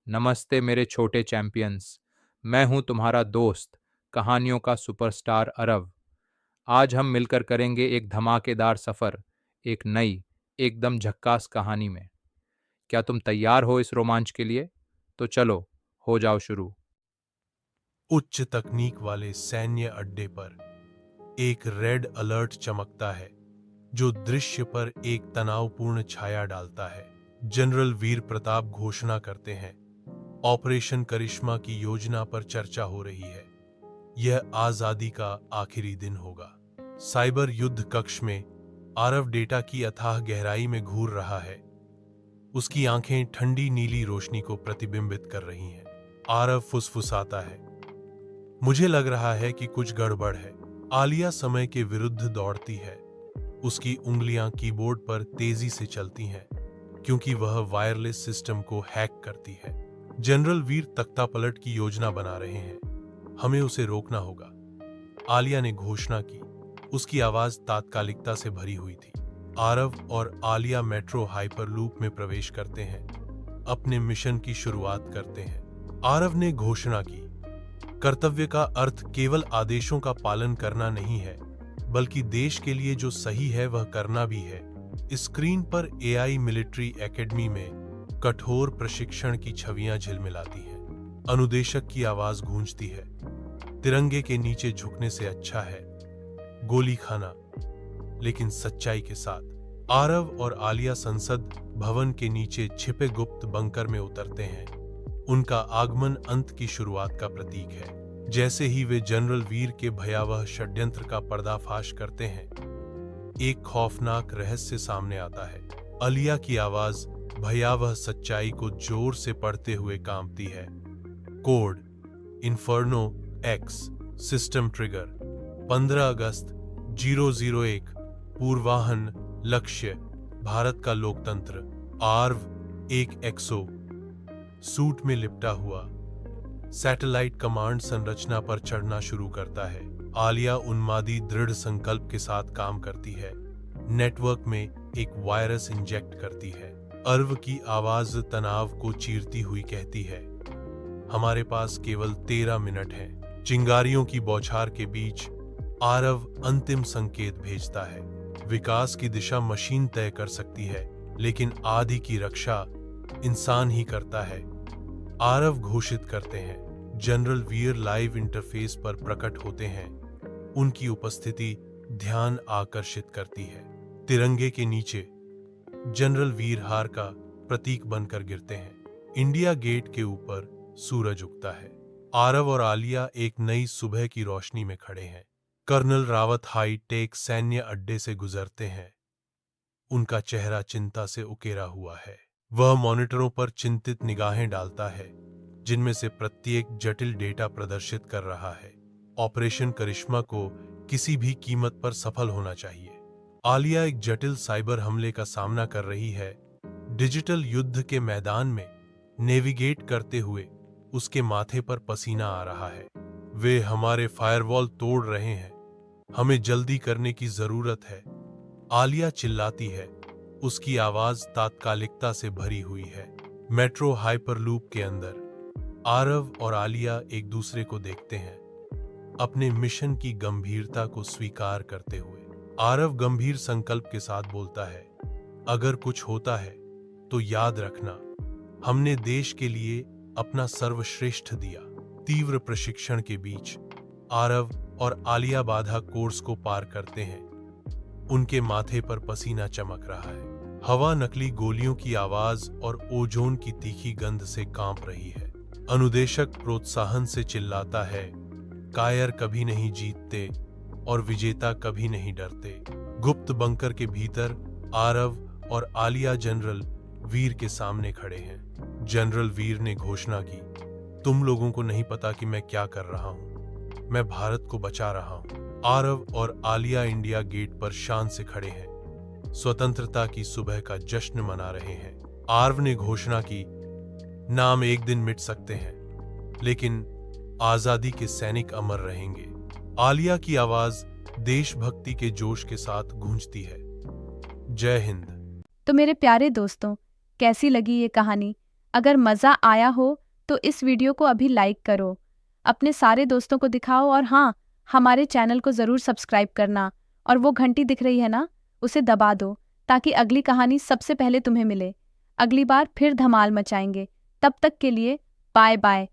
नमस्ते मेरे छोटे चैंपियंस। मैं हूं तुम्हारा दोस्त, कहानियों का सुपरस्टार अरव। आज हम मिलकर करेंगे एक धमाकेदार सफर, एक नई, एकदम झक्कास कहानी में। क्या तुम तैयार हो इस रोमांच के लिए? तो चलो, हो जाओ शुरू। उच्च तकनीक वाले सैन्य अड्डे पर एक रेड अलर्ट चमकता है जो दृश्य पर एक तनावपूर्ण छाया डालता है। जनरल वीर प्रताप घोषणा करते हैं, ऑपरेशन करिश्मा की योजना पर चर्चा हो रही है। यह आजादी का आखिरी दिन होगा। साइबर युद्ध कक्ष में आरव डेटा की अथाह गहराई में घूर रहा है। उसकी आंखें ठंडी नीली रोशनी को प्रतिबिंबित कर रही हैं। आरव फुसफुसाता है, मुझे लग रहा है कि कुछ गड़बड़ है। आलिया समय के विरुद्ध दौड़ती है। उसकी उंगलियां कीबोर्ड पर तेजी से चलती हैं क्योंकि वह वायरलेस सिस्टम को हैक करती है। जनरल वीर तख्तापलट की योजना बना रहे हैं, हमें उसे रोकना होगा। आलिया ने घोषणा की। उसकी आवाज तात्कालिकता से भरी हुई थी। आरव और आलिया मेट्रो हाइपरलूप में प्रवेश करते हैं, अपने मिशन की शुरुआत करते हैं। आरव ने घोषणा की, कर्तव्य का अर्थ केवल आदेशों का पालन करना नहीं है, बल्कि देश के लिए जो सही है वह करना भी है। स्क्रीन पर एआई मिलिट्री एकेडमी में कठोर प्रशिक्षण की छवियां झिलमिलाती हैं। अनुदेशक की आवाज गूंजती है, तिरंगे के नीचे झुकने से अच्छा है गोली खाना, लेकिन सच्चाई के साथ। आरव और आलिया संसद भवन के नीचे छिपे गुप्त बंकर में उतरते हैं। उनका आगमन अंत की शुरुआत का प्रतीक है। जैसे ही वे जनरल वीर के भयावह षड्यंत्र का पर्दाफाश करते हैं, एक खौफनाक रहस्य सामने आता है। आलिया की आवाज भयावह सच्चाई को जोर से पढ़ते हुए कांपती है। Code inferno x, system trigger 15 अगस्त 001, पूर्वाहन लक्ष्य भारत का लोकतंत्र। आर्व एक एक्सो सूट में लिपटा हुआ सैटेलाइट कमांड संरचना पर चढ़ना शुरू करता है। आलिया उन्मादी दृढ़ संकल्प के साथ काम करती है, नेटवर्क में एक वायरस इंजेक्ट करती है। अर्व की आवाज तनाव को चीरती हुई कहती है, हमारे पास केवल 13 मिनट हैं। चिंगारियों की बौछार के बीच आरव अंतिम संकेत भेजता है, विकास की दिशा मशीन तय कर सकती है, लेकिन आदि की रक्षा इंसान ही करता है। आरव घोषित करते हैं, जनरल वीर लाइव इंटरफेस पर प्रकट होते हैं। उनकी उपस्थिति ध्यान आकर्षित करती है। तिरंगे के नीचे जनरल वीर हार का प्रतीक बनकर गिरते हैं। इंडिया गेट के ऊपर सूरज उगता है। आरव और आलिया एक नई सुबह की रोशनी में खड़े हैं। कर्नल रावत हाई टेक सैन्य अड्डे से गुजरते हैं। उनका चेहरा चिंता से उकेरा हुआ है। वह मॉनिटरों पर चिंतित निगाहें डालता है, जिनमें से प्रत्येक जटिल डेटा प्रदर्शित कर रहा है। ऑपरेशन करिश्मा को किसी भी कीमत पर सफल होना चाहिए। आलिया एक जटिल साइबर हमले का सामना कर रही है। डिजिटल युद्ध के मैदान में नेविगेट करते हुए उसके माथे पर पसीना आ रहा है। वे हमारे फायरवॉल तोड़ रहे हैं, हमें जल्दी करने की जरूरत है। आलिया चिल्लाती है, उसकी आवाज तात्कालिकता से भरी हुई है। मेट्रो हाइपरलूप के अंदर आरव और आलिया एक दूसरे को देखते हैं, अपने मिशन की गंभीरता को स्वीकार करते हुए। आरव गंभीर संकल्प के साथ बोलता है, अगर कुछ होता है तो याद रखना, हमने देश के लिए अपना सर्वश्रेष्ठ दिया। तीव्र प्रशिक्षण के बीच आरव और आलिया बाधा कोर्स को पार करते हैं। उनके माथे पर पसीना चमक रहा है। हवा नकली गोलियों की आवाज और ओजोन की तीखी गंध से कांप रही है। अनुदेशक प्रोत्साहन से चिल्लाता है, कायर कभी नहीं जीतते और विजेता कभी नहीं डरते। गुप्त बंकर के भीतर आरव और आलिया जनरल वीर के सामने खड़े हैं। जनरल वीर ने घोषणा की, तुम लोगों को नहीं पता कि मैं क्या कर रहा हूं, मैं भारत को बचा रहा हूं। आरव और आलिया इंडिया गेट पर शान से खड़े हैं, स्वतंत्रता की सुबह का जश्न मना रहे हैं। आरव ने घोषणा की, नाम एक दिन मिट सकते हैं, लेकिन आजादी के सैनिक अमर रहेंगे। आलिया की आवाज देशभक्ति के जोश के साथ गूंजती है। जय हिंद। तो मेरे प्यारे दोस्तों, कैसी लगी ये कहानी? अगर मज़ा आया हो तो इस वीडियो को अभी लाइक करो, अपने सारे दोस्तों को दिखाओ और हाँ, हमारे चैनल को ज़रूर सब्सक्राइब करना और वो घंटी दिख रही है ना, उसे दबा दो ताकि अगली कहानी सबसे पहले तुम्हें मिले। अगली बार फिर धमाल मचाएंगे। तब तक के लिए बाय बाय।